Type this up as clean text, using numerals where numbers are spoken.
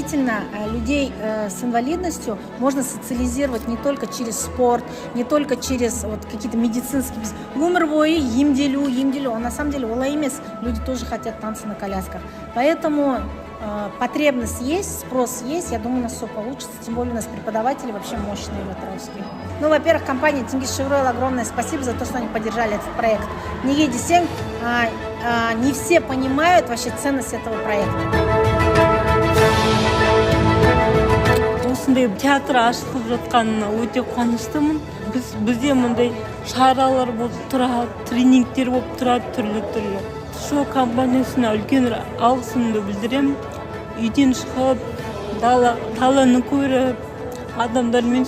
действительно людей с инвалидностью можно социализировать не только через спорт, не только через вот какие-то медицинские... Умер бойы, емделю. А на самом деле олай емес, люди тоже хотят танцы на колясках. Поэтому потребность есть, спрос есть, я думаю, у нас все получится, тем более у нас преподаватели вообще мощные в Атырауыске. Ну, во-первых, компания Тенгиз Шевройл огромное спасибо за то, что они поддержали этот проект. Неге десең, не все понимают вообще ценность этого проекта. Осындай театр ашылып жатқанына өте қуаныштымын. Бізде мындай шаралар болып тұрады, тренингтер болып тұрады түрлі. Шоу компаниясына үлкен алғысымды білдіремін. Үйден шығып, даланы көріп, адамдармен